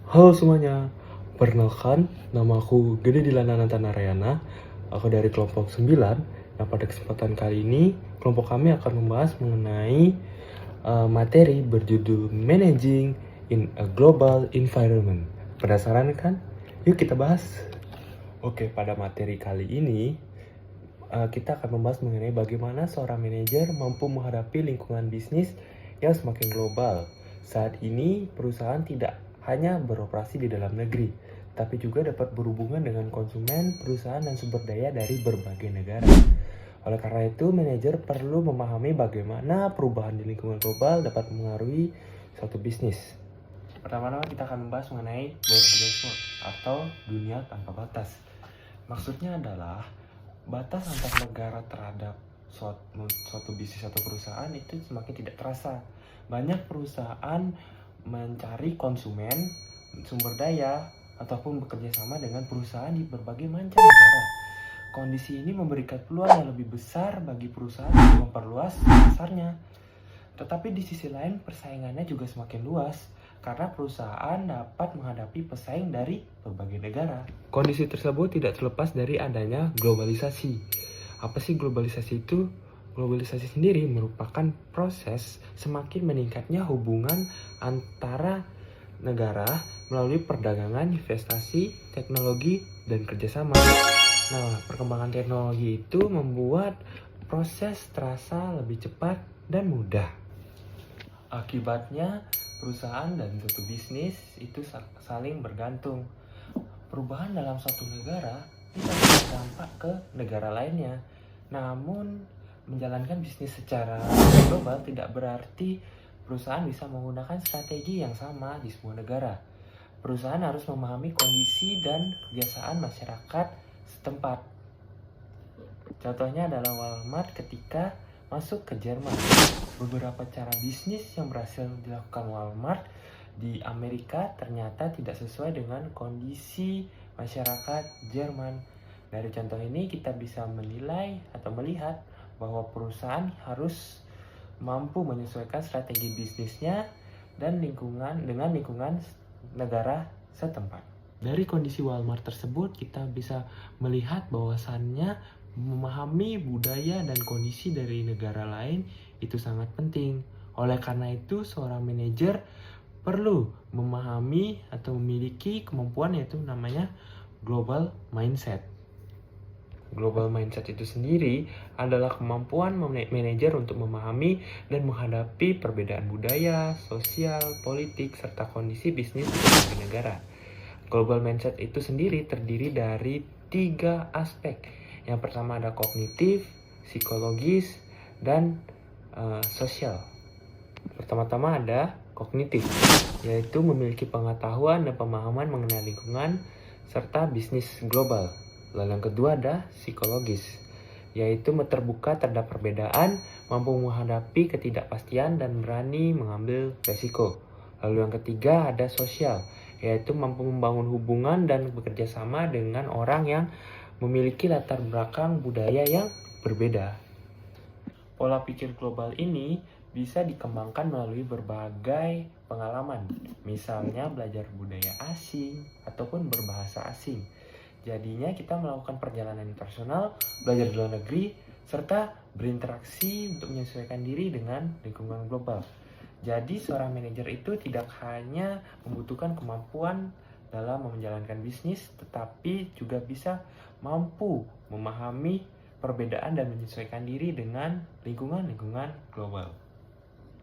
Halo semuanya, perkenalkan nama aku Gede Dilana Nantanarayana. Aku dari kelompok 9. Nah, pada kesempatan kali ini kelompok kami akan membahas mengenai materi berjudul Managing in a Global Environment. Penasaran kan? Yuk kita bahas. Oke, pada materi kali ini kita akan membahas mengenai bagaimana seorang manajer mampu menghadapi lingkungan bisnis yang semakin global. Saat ini, perusahaan tidak hanya beroperasi di dalam negeri, tapi juga dapat berhubungan dengan konsumen, perusahaan, dan sumber daya dari berbagai negara. Oleh karena itu, manajer perlu memahami bagaimana perubahan di lingkungan global dapat mengaruhi suatu bisnis. Pertama-tama kita akan membahas mengenai borderless world atau dunia tanpa batas. Maksudnya adalah batas antar negara terhadap suatu bisnis atau perusahaan itu semakin tidak terasa. Banyak perusahaan mencari konsumen, sumber daya, ataupun bekerja sama dengan perusahaan di berbagai macam negara. Kondisi ini memberikan peluang yang lebih besar bagi perusahaan untuk memperluas pasarnya. Tetapi di sisi lain persaingannya juga semakin luas karena perusahaan dapat menghadapi pesaing dari berbagai negara. Kondisi tersebut tidak terlepas dari adanya globalisasi. Apa sih globalisasi itu? Globalisasi sendiri merupakan proses semakin meningkatnya hubungan antara negara melalui perdagangan, investasi, teknologi, dan kerjasama. Nah, perkembangan teknologi itu membuat proses terasa lebih cepat dan mudah. Akibatnya, perusahaan dan suatu bisnis itu saling bergantung. Perubahan dalam suatu negara bisa berdampak ke negara lainnya. Namun, menjalankan bisnis secara global tidak berarti perusahaan bisa menggunakan strategi yang sama di semua negara. Perusahaan harus memahami kondisi dan kebiasaan masyarakat setempat. Contohnya adalah Walmart ketika masuk ke Jerman. Beberapa cara bisnis yang berhasil dilakukan Walmart di Amerika ternyata tidak sesuai dengan kondisi masyarakat Jerman. Dari contoh ini kita bisa menilai atau melihat bahwa perusahaan harus mampu menyesuaikan strategi bisnisnya dan dengan lingkungan negara setempat. Dari kondisi Walmart tersebut kita bisa melihat bahwasannya memahami budaya dan kondisi dari negara lain itu sangat penting. Oleh karena itu, seorang manajer perlu memahami atau memiliki kemampuan yaitu namanya global mindset. Global mindset itu sendiri adalah kemampuan manajer untuk memahami dan menghadapi perbedaan budaya, sosial, politik, serta kondisi bisnis di berbagai negara. Global mindset itu sendiri terdiri dari 3 aspek. Yang pertama ada kognitif, psikologis, dan sosial. Pertama-tama ada kognitif, yaitu memiliki pengetahuan dan pemahaman mengenai lingkungan serta bisnis global. Lalu yang kedua ada psikologis, yaitu terbuka terhadap perbedaan, mampu menghadapi ketidakpastian dan berani mengambil resiko. Lalu yang ketiga ada sosial, yaitu mampu membangun hubungan dan bekerja sama dengan orang yang memiliki latar belakang budaya yang berbeda. Pola pikir global ini bisa dikembangkan melalui berbagai pengalaman, misalnya belajar budaya asing ataupun berbahasa asing. Jadinya kita melakukan perjalanan internasional, belajar di luar negeri, serta berinteraksi untuk menyesuaikan diri dengan lingkungan global. Jadi seorang manajer itu tidak hanya membutuhkan kemampuan dalam menjalankan bisnis, tetapi juga bisa mampu memahami perbedaan dan menyesuaikan diri dengan lingkungan global.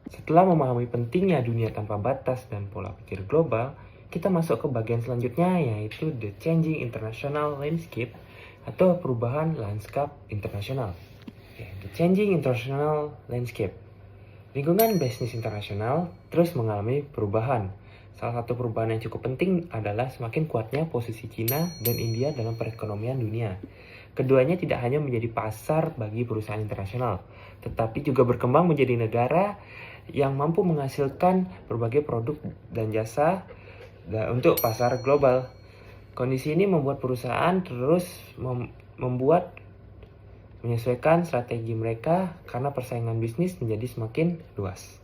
Setelah memahami pentingnya dunia tanpa batas dan pola pikir global, kita masuk ke bagian selanjutnya yaitu The Changing International Landscape atau perubahan lanskap internasional. The Changing International Landscape. Lingkungan bisnis internasional terus mengalami perubahan. Salah satu perubahan yang cukup penting adalah semakin kuatnya posisi Cina dan India dalam perekonomian dunia. Keduanya tidak hanya menjadi pasar bagi perusahaan internasional, tetapi juga berkembang menjadi negara yang mampu menghasilkan berbagai produk dan jasa untuk pasar global. Kondisi ini membuat perusahaan terus menyesuaikan strategi mereka karena persaingan bisnis menjadi semakin luas.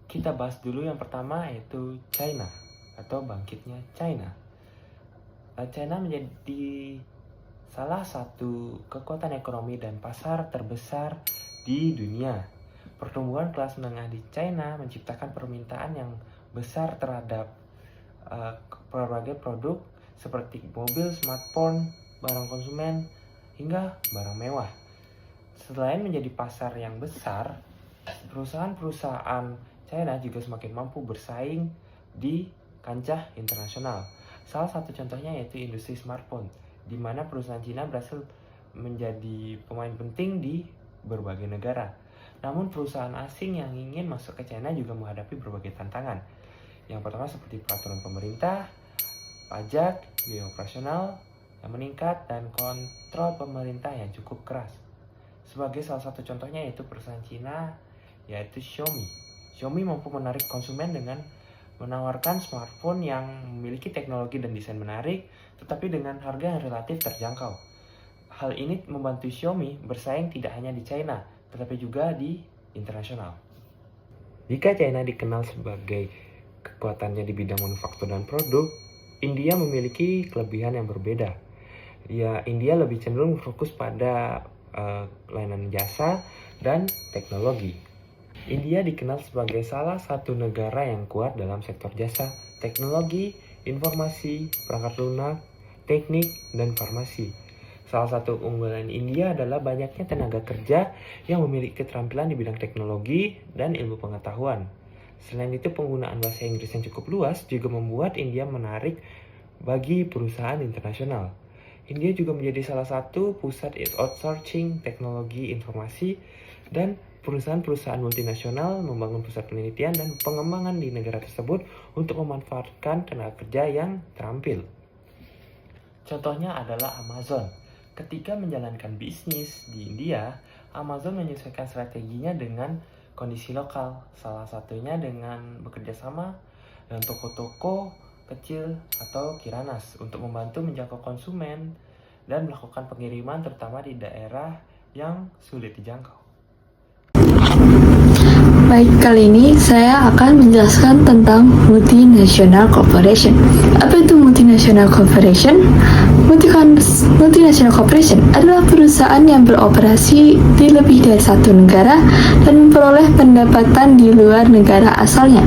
Kita bahas dulu yang pertama yaitu China. atau bangkitnya China. China menjadi salah satu kekuatan ekonomi dan pasar terbesar di dunia. Pertumbuhan kelas menengah di China menciptakan permintaan yang besar terhadap berbagai produk seperti mobil, smartphone, barang konsumen, hingga barang mewah. Selain menjadi pasar yang besar, perusahaan-perusahaan China juga semakin mampu bersaing di kancah internasional. Salah satu contohnya yaitu industri smartphone, di mana perusahaan China berhasil menjadi pemain penting di berbagai negara. Namun perusahaan asing yang ingin masuk ke China juga menghadapi berbagai tantangan. Yang pertama seperti peraturan pemerintah, pajak, biaya operasional yang meningkat, dan kontrol pemerintah yang cukup keras. Sebagai salah satu contohnya yaitu perusahaan Cina yaitu Xiaomi. Xiaomi mampu menarik konsumen dengan menawarkan smartphone yang memiliki teknologi dan desain menarik, tetapi dengan harga yang relatif terjangkau. Hal ini membantu Xiaomi bersaing tidak hanya di China, tetapi juga di internasional. Jika China dikenal sebagai kekuatannya di bidang manufaktur dan produk, India memiliki kelebihan yang berbeda. India lebih cenderung fokus pada layanan jasa dan teknologi. India dikenal sebagai salah satu negara yang kuat dalam sektor jasa, teknologi, informasi, perangkat lunak, teknik, dan farmasi. Salah satu unggulan India adalah banyaknya tenaga kerja yang memiliki keterampilan di bidang teknologi dan ilmu pengetahuan. Selain itu, penggunaan bahasa Inggris yang cukup luas juga membuat India menarik bagi perusahaan internasional. India juga menjadi salah satu pusat outsourcing teknologi informasi, dan perusahaan-perusahaan multinasional membangun pusat penelitian dan pengembangan di negara tersebut untuk memanfaatkan tenaga kerja yang terampil. Contohnya adalah Amazon. Ketika menjalankan bisnis di India, Amazon menyesuaikan strateginya dengan kondisi lokal, salah satunya dengan bekerja sama dengan toko-toko kecil atau kiranas untuk membantu menjangkau konsumen dan melakukan pengiriman terutama di daerah yang sulit dijangkau. Baik, kali ini saya akan menjelaskan tentang multinational corporation. Apa itu multinational corporation? Multinational corporation adalah perusahaan yang beroperasi di lebih dari satu negara dan memperoleh pendapatan di luar negara asalnya.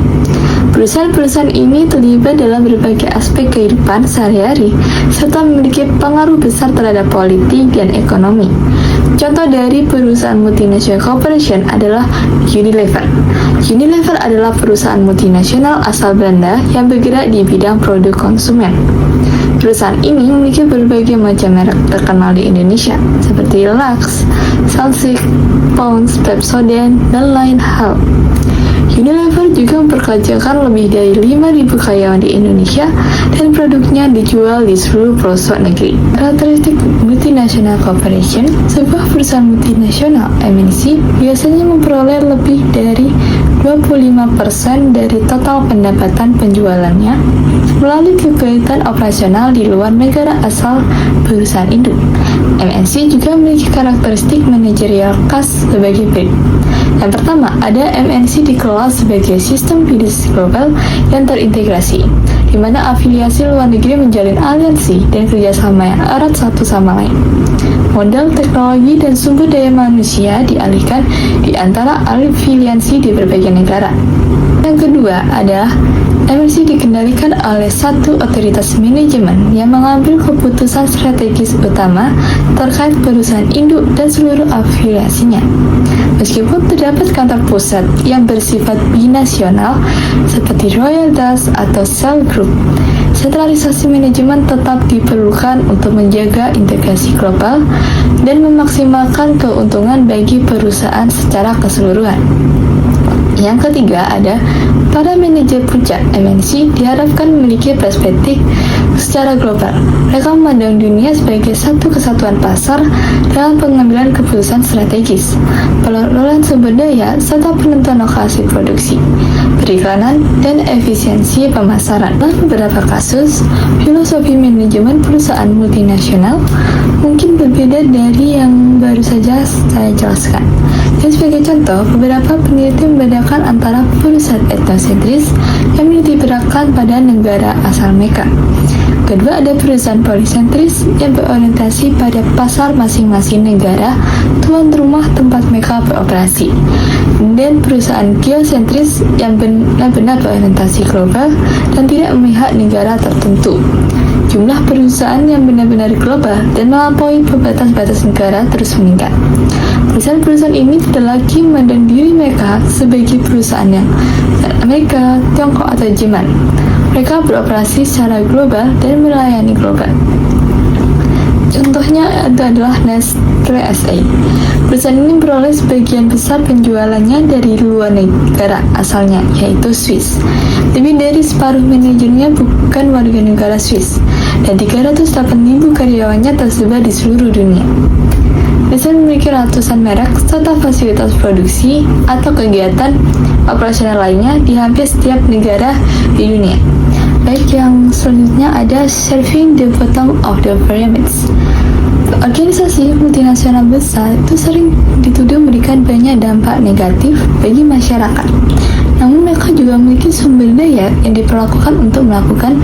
Perusahaan-perusahaan ini terlibat dalam berbagai aspek kehidupan sehari-hari serta memiliki pengaruh besar terhadap politik dan ekonomi. Contoh dari perusahaan multinational corporation adalah Unilever. Unilever adalah perusahaan multinasional asal Belanda yang bergerak di bidang produk konsumen. Perusahaan ini memiliki berbagai macam merek terkenal di Indonesia seperti Lux, Sunsilk, Pond's, Pepsodent, dan lain hal. Unilever juga memperkerjakan lebih dari 5.000 karyawan di Indonesia dan produknya dijual di seluruh pelosok negeri. Karakteristik multinational corporation, sebuah perusahaan multinasional MNC biasanya memperoleh lebih dari 25% dari total pendapatan penjualannya melalui kegiatan operasional di luar negara asal perusahaan induk. MNC juga memiliki karakteristik manajerial khas sebagai berikut. Yang pertama, ada MNC dikelola sebagai sistem bisnis global yang terintegrasi, di mana afiliasi luar negeri menjalin aliansi dan kerjasama yang erat satu sama lain. Modal teknologi dan sumber daya manusia dialihkan di antara afiliasi di berbagai negara. Yang kedua adalah MNC dikendalikan oleh satu otoritas manajemen yang mengambil keputusan strategis utama terkait perusahaan induk dan seluruh afiliasinya. Meskipun terdapat kantor pusat yang bersifat binasional seperti Royal Dutch atau Shell Group, sentralisasi manajemen tetap diperlukan untuk menjaga integrasi global dan memaksimalkan keuntungan bagi perusahaan secara keseluruhan. Yang ketiga ada para manajer puncak MNC diharapkan memiliki perspektif secara global. Mereka memandang dunia sebagai satu kesatuan pasar dalam pengambilan keputusan strategis, pengelolaan sumber daya, serta penentuan lokasi produksi, periklanan, dan efisiensi pemasaran. Dalam beberapa kasus, filosofi manajemen perusahaan multinasional mungkin berbeda dari yang baru saja saya jelaskan. Dan sebagai contoh, beberapa peneliti membedakan membedakan antara perusahaan etnosentris yang menitik beratkan pada negara asal mereka. Kedua, ada perusahaan polisentris yang berorientasi pada pasar masing-masing negara tuan rumah tempat mereka beroperasi. Dan perusahaan geosentris yang benar-benar berorientasi global dan tidak memihak negara tertentu. Jumlah perusahaan yang benar-benar global dan melampaui batas-batas negara terus meningkat. Perusahaan-perusahaan ini tidak lagi memandang diri mereka sebagai perusahaan yang Amerika, Tiongkok, atau Jerman. Mereka beroperasi secara global dan melayani global. Contohnya itu adalah Nestle SA. Perusahaan ini memperoleh sebagian besar penjualannya dari luar negara asalnya, yaitu Swiss. Lebih dari separuh manajernya bukan warga negara Swiss, dan 308.000 karyawannya tersebar di seluruh dunia. Perusahaan memiliki ratusan merek serta fasilitas produksi atau kegiatan operasional lainnya di hampir setiap negara di dunia. Baik, yang selanjutnya ada serving the bottom of the pyramids. Organisasi multinasional besar itu sering dituduh memberikan banyak dampak negatif bagi masyarakat. Namun mereka juga memiliki sumber daya yang diperlakukan untuk melakukan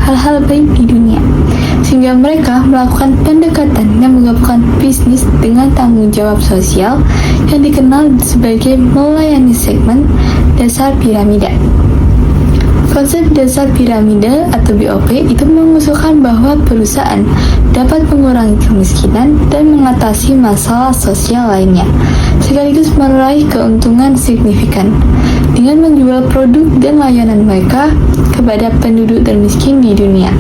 hal-hal baik di dunia. Sehingga mereka melakukan pendekatan yang menggabungkan bisnis dengan tanggung jawab sosial yang dikenal sebagai melayani segmen dasar piramida. Konsep dasar piramida atau BOP itu mengusulkan bahwa perusahaan dapat mengurangi kemiskinan dan mengatasi masalah sosial lainnya, sekaligus meraih keuntungan signifikan dengan menjual produk dan layanan mereka kepada penduduk termiskin di dunia.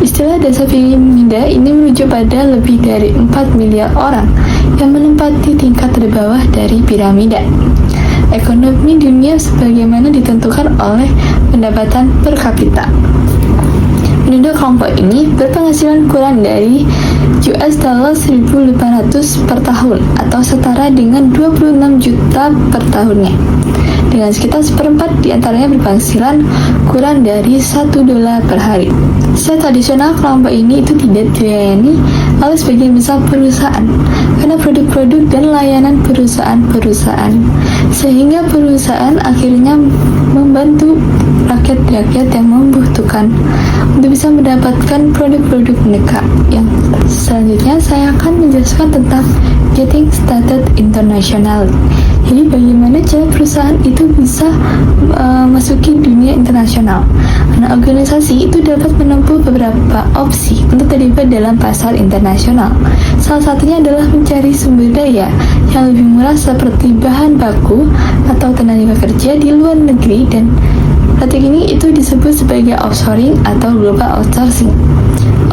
Istilah dasar piramida ini merujuk pada lebih dari 4 miliar orang yang menempati tingkat terbawah dari piramida. Ekonomi dunia sebagaimana ditentukan oleh pendapatan per kapita. Penduduk kelompok ini berpenghasilan kurang dari US dollar 1.800 per tahun atau setara dengan 26 juta per tahunnya. Dengan sekitar seperempat di antaranya berpenghasilan kurang dari $1 per hari. Secara tradisional, kelompok ini itu tidak dilayani oleh sebagian besar perusahaan karena produk-produk dan layanan perusahaan-perusahaan, sehingga perusahaan akhirnya membantu rakyat-rakyat yang membutuhkan untuk bisa mendapatkan produk-produk mereka. Yang selanjutnya saya akan menjelaskan tentang Getting Started International. Jadi bagaimana cara perusahaan itu bisa masuki dunia internasional. Nah, organisasi itu dapat menempuh beberapa opsi untuk terlibat dalam pasar internasional. Salah satunya adalah mencari sumber daya yang lebih murah seperti bahan baku atau tenaga kerja di luar negeri, dan praktik ini itu disebut sebagai offshoring atau global outsourcing.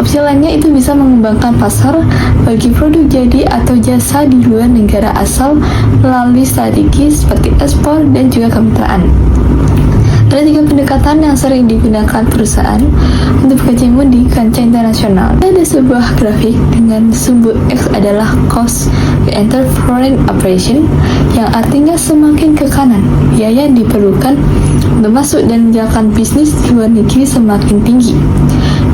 Opsi lainnya itu bisa mengembangkan pasar bagi produk jadi atau jasa di luar negara asal melalui strategi seperti ekspor dan juga kemitraan. Ada 3 pendekatan yang sering digunakan perusahaan untuk bekerja di kancah internasional. Ada sebuah grafik dengan sumbu X adalah cost to enter foreign operation, yang artinya semakin ke kanan biaya yang diperlukan untuk masuk dan menjalankan bisnis di luar negeri semakin tinggi.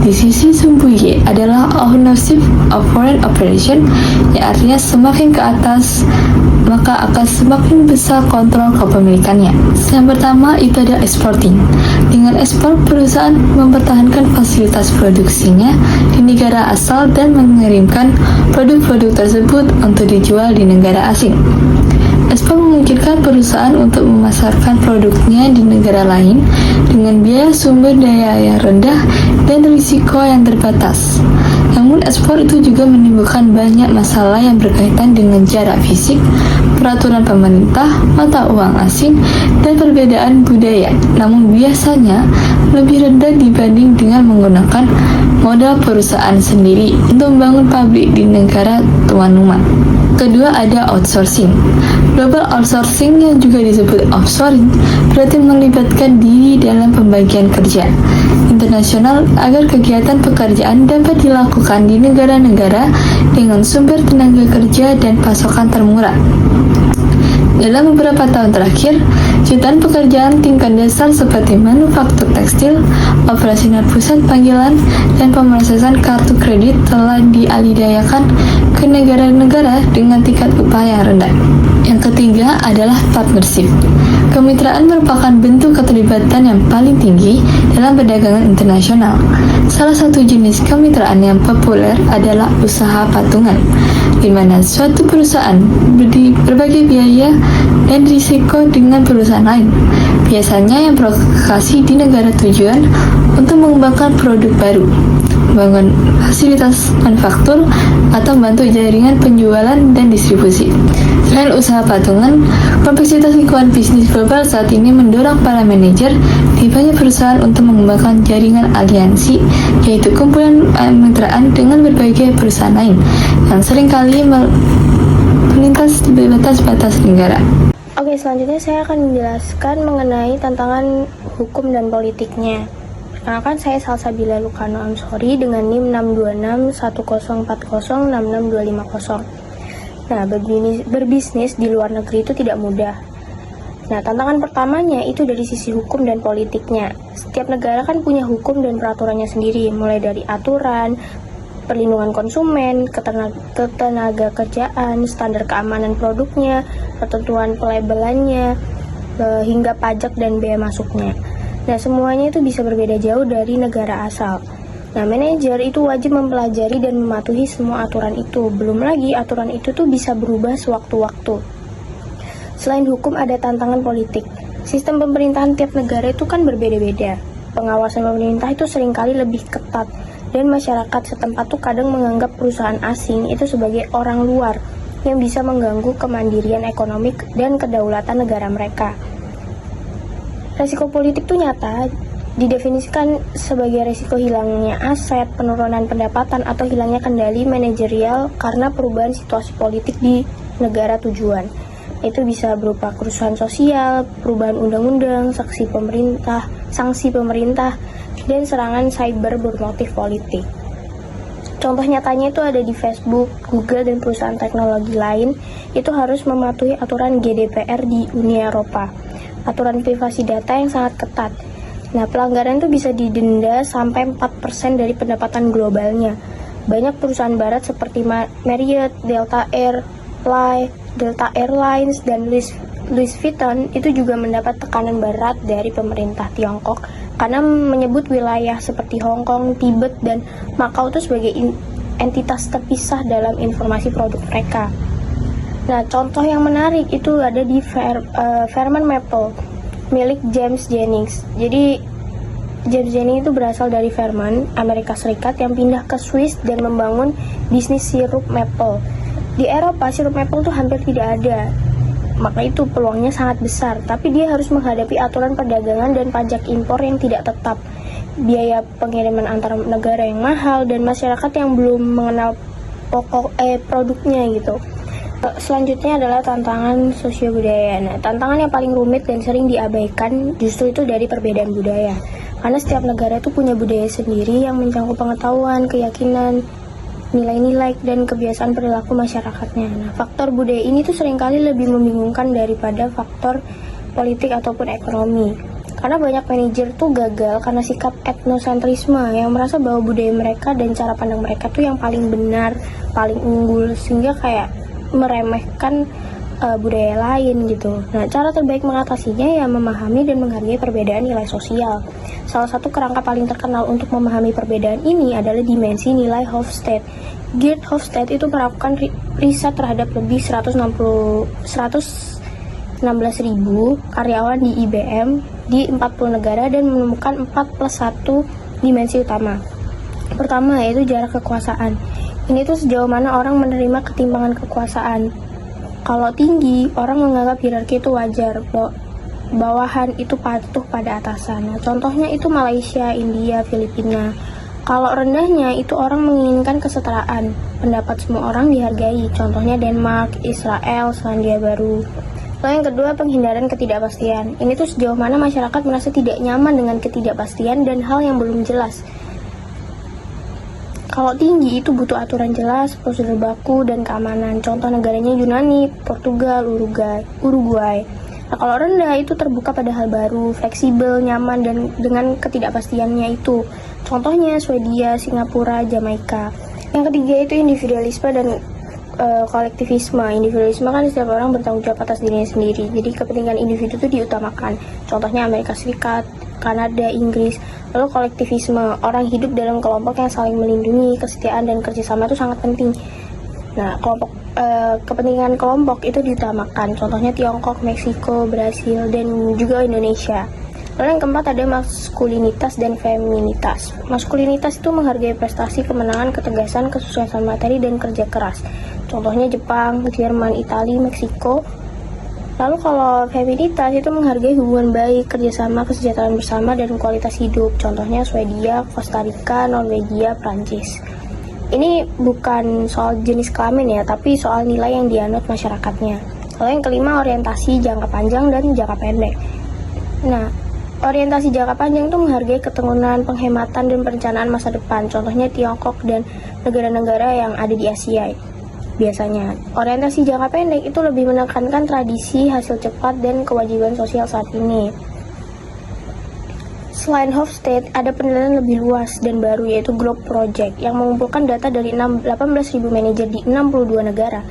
Di sisi sumbu Y adalah ownership of foreign operation, yang artinya semakin ke atas maka akan semakin besar kontrol kepemilikannya. Yang pertama itu ada exporting. Dengan ekspor, perusahaan mempertahankan fasilitas produksinya di negara asal dan mengirimkan produk-produk tersebut untuk dijual di negara asing. Ekspor memungkinkan perusahaan untuk memasarkan produknya di negara lain dengan biaya sumber daya yang rendah dan risiko yang terbatas. Namun ekspor itu juga menimbulkan banyak masalah yang berkaitan dengan jarak fisik, peraturan pemerintah, mata uang asing, dan perbedaan budaya. Namun biasanya lebih rendah dibanding dengan menggunakan modal perusahaan sendiri untuk membangun pabrik di negara tuan rumah. Kedua ada outsourcing. Global outsourcing yang juga disebut offshoring berarti melibatkan diri dalam pembagian kerja internasional agar kegiatan pekerjaan dapat dilakukan di negara-negara dengan sumber tenaga kerja dan pasokan termurah. Dalam beberapa tahun terakhir, jutaan pekerjaan tingkat dasar seperti manufaktur tekstil, operasional pusat panggilan, dan pemrosesan kartu kredit telah dialihdayakan ke negara-negara dengan tingkat upah yang rendah. Yang ketiga adalah partnership. Kemitraan merupakan bentuk keterlibatan yang paling tinggi dalam perdagangan internasional. Salah satu jenis kemitraan yang populer adalah usaha patungan, di mana suatu perusahaan berbagi biaya dan risiko dengan perusahaan lain. Biasanya yang berlokasi di negara tujuan untuk mengembangkan produk baru, membangun fasilitas manufaktur, atau membantu jaringan penjualan dan distribusi. Selain usaha patungan, kompleksitas lingkungan bisnis global saat ini mendorong para manajer di banyak perusahaan untuk mengembangkan jaringan aliansi, yaitu kumpulan kemitraan dengan berbagai perusahaan lain yang seringkali melintas batas-batas negara. Oke, selanjutnya saya akan menjelaskan mengenai tantangan hukum dan politiknya. Perkenalkan, saya Salsabila Lukano Amsori dengan NIM 6261040662250. Nah, berbisnis di luar negeri itu tidak mudah. Nah, tantangan pertamanya itu dari sisi hukum dan politiknya. Setiap negara kan punya hukum dan peraturannya sendiri, mulai dari aturan, perlindungan konsumen, ketenaga kerjaan, standar keamanan produknya, ketentuan pelabelannya, hingga pajak dan bea masuknya. Nah, semuanya itu bisa berbeda jauh dari negara asal. Nah, manajer itu wajib mempelajari dan mematuhi semua aturan itu. Belum lagi aturan itu tuh bisa berubah sewaktu-waktu. Selain hukum, ada tantangan politik. Sistem pemerintahan tiap negara itu kan berbeda-beda. Pengawasan pemerintah itu seringkali lebih ketat, dan masyarakat setempat tuh kadang menganggap perusahaan asing itu sebagai orang luar yang bisa mengganggu kemandirian ekonomi dan kedaulatan negara mereka. Resiko politik tuh nyata, didefinisikan sebagai resiko hilangnya aset, penurunan pendapatan, atau hilangnya kendali manajerial karena perubahan situasi politik di negara tujuan. Itu bisa berupa kerusuhan sosial, perubahan undang-undang, sanksi pemerintah, dan serangan cyber bermotif politik. Contoh nyatanya itu ada di Facebook, Google, dan perusahaan teknologi lain itu harus mematuhi aturan GDPR di Uni Eropa, aturan privasi data yang sangat ketat. Nah, pelanggaran itu bisa didenda sampai 4% dari pendapatan globalnya. Banyak perusahaan barat seperti Marriott, Delta Airlines, dan Louis Vuitton itu juga mendapat tekanan berat dari pemerintah Tiongkok karena menyebut wilayah seperti Hong Kong, Tibet, dan Macau itu sebagai entitas terpisah dalam informasi produk mereka. Nah, contoh yang menarik itu ada di Fairmont Maple milik James Jennings. Jadi James Jennings itu berasal dari Fairmont, Amerika Serikat, yang pindah ke Swiss dan membangun bisnis sirup maple. Di Eropa, sirup maple itu hampir tidak ada, maka itu peluangnya sangat besar. Tapi dia harus menghadapi aturan perdagangan dan pajak impor yang tidak tetap, biaya pengiriman antar negara yang mahal, dan masyarakat yang belum mengenal produknya gitu. Selanjutnya adalah tantangan sosio-budaya. Nah, tantangan yang paling rumit dan sering diabaikan justru itu dari perbedaan budaya. Karena setiap negara itu punya budaya sendiri yang mencakup pengetahuan, keyakinan, nilai-nilai, dan kebiasaan perilaku masyarakatnya. Nah, faktor budaya ini tuh seringkali lebih membingungkan daripada faktor politik ataupun ekonomi. Karena banyak manajer tuh gagal karena sikap etnosentrisme yang merasa bahwa budaya mereka dan cara pandang mereka tuh yang paling benar, paling unggul, sehingga kayak meremehkan budaya lain gitu. Nah, cara terbaik mengatasinya ya memahami dan menghargai perbedaan nilai sosial. Salah satu kerangka paling terkenal untuk memahami perbedaan ini adalah dimensi nilai Hofstede. Geert Hofstede itu melakukan riset terhadap lebih 116.000 karyawan di IBM di 40 negara dan menemukan 4+1 dimensi utama. Pertama yaitu jarak kekuasaan. Ini tuh sejauh mana orang menerima ketimpangan kekuasaan. Kalau tinggi, orang menganggap hierarki itu wajar, bawahan itu patuh pada atasan. Nah, contohnya itu Malaysia, India, Filipina. Kalau rendahnya, itu orang menginginkan kesetaraan. Pendapat semua orang dihargai. Contohnya Denmark, Israel, Selandia Baru. Lalu yang kedua, penghindaran ketidakpastian. Ini tuh sejauh mana masyarakat merasa tidak nyaman dengan ketidakpastian dan hal yang belum jelas. Kalau tinggi itu butuh aturan jelas, prosedur baku, dan keamanan. Contoh negaranya Yunani, Portugal, Uruguay. Nah, kalau rendah itu terbuka pada hal baru, fleksibel, nyaman, dan dengan ketidakpastiannya itu. Contohnya Swedia, Singapura, Jamaika. Yang ketiga itu individualisme dan kolektivisme. Individualisme kan setiap orang bertanggung jawab atas dirinya sendiri. Jadi kepentingan individu itu diutamakan. Contohnya Amerika Serikat, Kanada, Inggris. Lalu kolektivisme, orang hidup dalam kelompok yang saling melindungi, kesetiaan dan kerjasama itu sangat penting. Nah, kepentingan kelompok itu diutamakan. Contohnya Tiongkok, Meksiko, Brasil, dan juga Indonesia. Lalu yang keempat ada maskulinitas dan feminitas. Maskulinitas itu menghargai prestasi, kemenangan, ketegasan, kesuksesan materi, dan kerja keras. Contohnya Jepang, Jerman, Italia, Meksiko. Lalu kalau feminitas itu menghargai hubungan baik, kerjasama, kesejahteraan bersama, dan kualitas hidup. Contohnya Swedia, Costa Rica, Norwegia, Prancis. Ini bukan soal jenis kelamin ya, tapi soal nilai yang dianut masyarakatnya. Lalu yang kelima orientasi jangka panjang dan jangka pendek. Nah, orientasi jangka panjang itu menghargai keteguhan, penghematan, dan perencanaan masa depan. Contohnya Tiongkok dan negara-negara yang ada di Asia. Biasanya, orientasi jangka pendek itu lebih menekankan tradisi, hasil cepat, dan kewajiban sosial saat ini. Selain Hofstede, ada penelitian lebih luas dan baru yaitu Globe Project yang mengumpulkan data dari 18.000 manajer di 62 negara.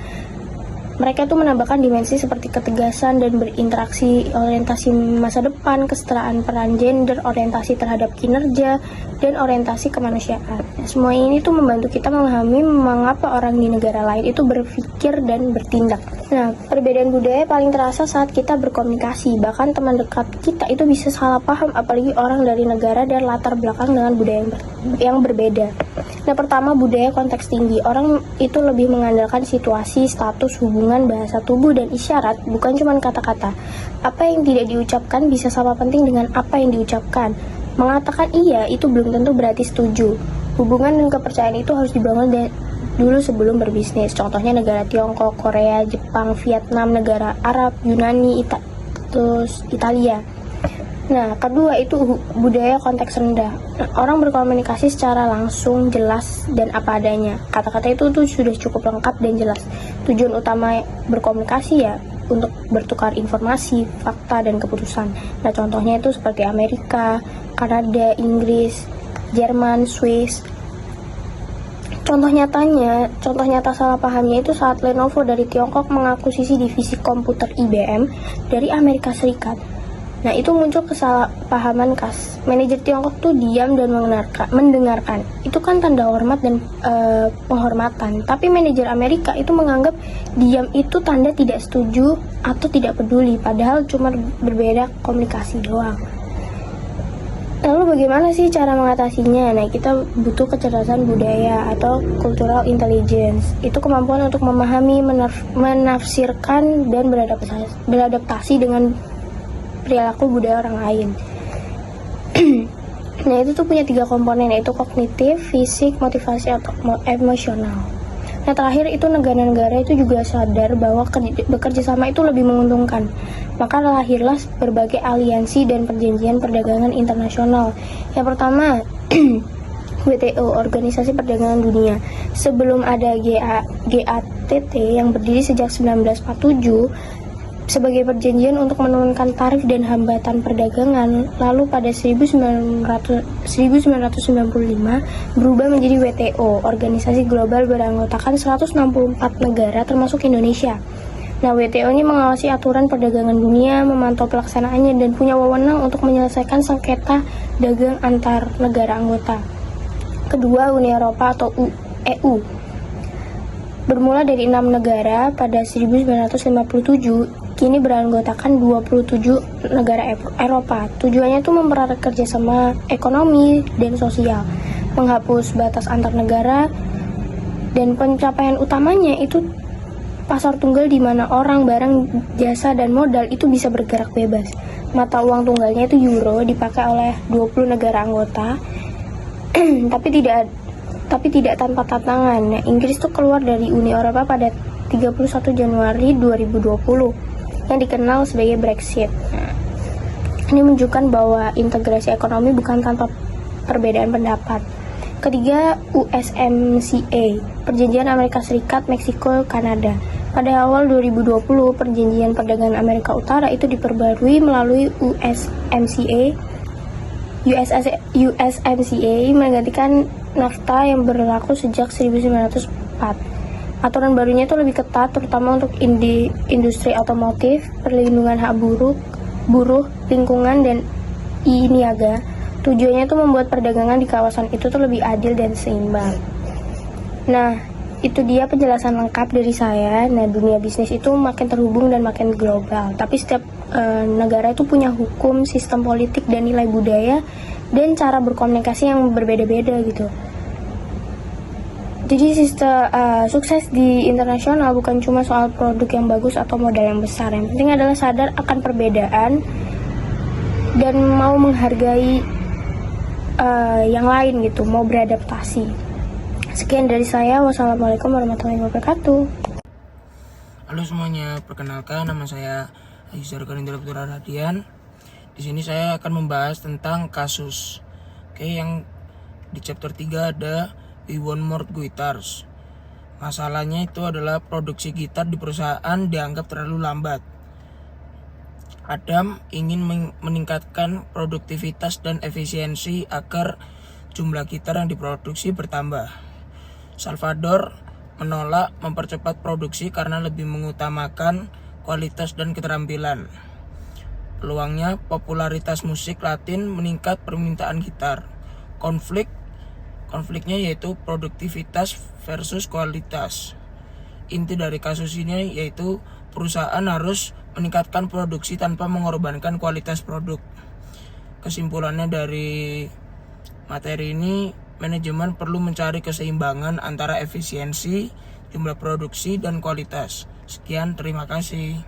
Mereka itu menambahkan dimensi seperti ketegasan dan berinteraksi, orientasi masa depan, kesetaraan peran gender, orientasi terhadap kinerja, dan orientasi kemanusiaan. Semua ini tuh membantu kita memahami mengapa orang di negara lain itu berpikir dan bertindak. Nah, perbedaan budaya paling terasa saat kita berkomunikasi. Bahkan teman dekat kita itu bisa salah paham, apalagi orang dari negara dan latar belakang dengan budaya yang berbeda. Nah, pertama budaya konteks tinggi. Orang itu lebih mengandalkan situasi, status, hubungan, bahasa tubuh, dan isyarat, bukan cuma kata-kata. Apa yang tidak diucapkan bisa sama penting dengan apa yang diucapkan. Mengatakan iya itu belum tentu berarti setuju. Hubungan dan kepercayaan itu harus dibangun dulu sebelum berbisnis. Contohnya negara Tiongkok, Korea, Jepang, Vietnam, negara Arab, Yunani, terus Italia. Nah, kedua itu budaya konteks rendah. Nah, orang berkomunikasi secara langsung, jelas, dan apa adanya. Kata-kata itu tuh sudah cukup lengkap dan jelas. Tujuan utama berkomunikasi ya untuk bertukar informasi, fakta, dan keputusan. Nah, contohnya itu seperti Amerika, Kanada, Inggris, Jerman, Swiss. Contoh nyata salah pahamnya itu saat Lenovo dari Tiongkok mengakuisisi divisi komputer IBM dari Amerika Serikat. Nah, itu muncul kesalahpahaman khas. Manajer Tiongkok tuh diam dan mendengarkan. Itu kan tanda hormat dan penghormatan. Tapi manajer Amerika itu menganggap diam itu tanda tidak setuju atau tidak peduli. Padahal cuma berbeda komunikasi doang. Lalu bagaimana sih cara mengatasinya? Nah, kita butuh kecerdasan budaya atau cultural intelligence. Itu kemampuan untuk memahami, menafsirkan, dan beradaptasi dengan perilaku budaya orang lain. Nah, itu tuh punya 3 komponen, yaitu kognitif, fisik, motivasi, atau emosional. Nah, terakhir itu negara-negara itu juga sadar bahwa bekerja sama itu lebih menguntungkan. Maka lahirlah berbagai aliansi dan perjanjian perdagangan internasional. Yang pertama, WTO, Organisasi Perdagangan Dunia. Sebelum ada GATT yang berdiri sejak 1947, sebagai perjanjian untuk menurunkan tarif dan hambatan perdagangan, lalu pada 1995 berubah menjadi WTO, organisasi global beranggotakan 164 negara termasuk Indonesia. Nah, WTO ini mengawasi aturan perdagangan dunia, memantau pelaksanaannya, dan punya wewenang untuk menyelesaikan sengketa dagang antar negara anggota. Kedua, Uni Eropa atau EU. Bermula dari 6 negara pada 1957, kini beranggotakan 27 negara Eropa. Tujuannya itu mempererat kerjasama ekonomi dan sosial, menghapus batas antar negara, dan pencapaian utamanya itu pasar tunggal di mana orang, barang, jasa, dan modal itu bisa bergerak bebas. Mata uang tunggalnya itu euro, dipakai oleh 20 negara anggota, tapi tidak tanpa tantangan. Nah, Inggris itu keluar dari Uni Eropa pada 31 Januari 2020 yang dikenal sebagai Brexit. Nah, ini menunjukkan bahwa integrasi ekonomi bukan tanpa perbedaan pendapat. Ketiga, USMCA, Perjanjian Amerika Serikat, Meksiko, Kanada. Pada awal 2020, Perjanjian Perdagangan Amerika Utara itu diperbarui melalui USMCA menggantikan NAFTA yang berlaku sejak 1904. Aturan barunya itu lebih ketat, terutama untuk industri otomotif, perlindungan hak buruh, lingkungan, dan niaga. Tujuannya itu membuat perdagangan di kawasan itu tuh lebih adil dan seimbang. Nah, itu dia penjelasan lengkap dari saya. Nah, dunia bisnis itu makin terhubung dan makin global. Tapi setiap negara itu punya hukum, sistem politik, dan nilai budaya, dan cara berkomunikasi yang berbeda-beda gitu. Jadi sukses di internasional bukan cuma soal produk yang bagus atau modal yang besar. Yang penting adalah sadar akan perbedaan dan mau menghargai yang lain gitu, mau beradaptasi. Sekian dari saya. Wassalamualaikum warahmatullahi wabarakatuh. Halo semuanya, perkenalkan nama saya Aizar Karindra Putra Radian. Di sini saya akan membahas tentang kasus. Yang di chapter 3 ada We Want More Guitars. Masalahnya itu adalah produksi gitar di perusahaan dianggap terlalu lambat. Adam ingin meningkatkan produktivitas dan efisiensi agar jumlah gitar yang diproduksi bertambah. Salvador menolak mempercepat produksi karena lebih mengutamakan kualitas dan keterampilan. Peluangnya, popularitas musik Latin meningkat permintaan gitar. Konfliknya yaitu produktivitas versus kualitas. Inti dari kasus ini yaitu perusahaan harus meningkatkan produksi tanpa mengorbankan kualitas produk. Kesimpulannya dari materi ini, manajemen perlu mencari keseimbangan antara efisiensi, jumlah produksi, dan kualitas. Sekian, terima kasih.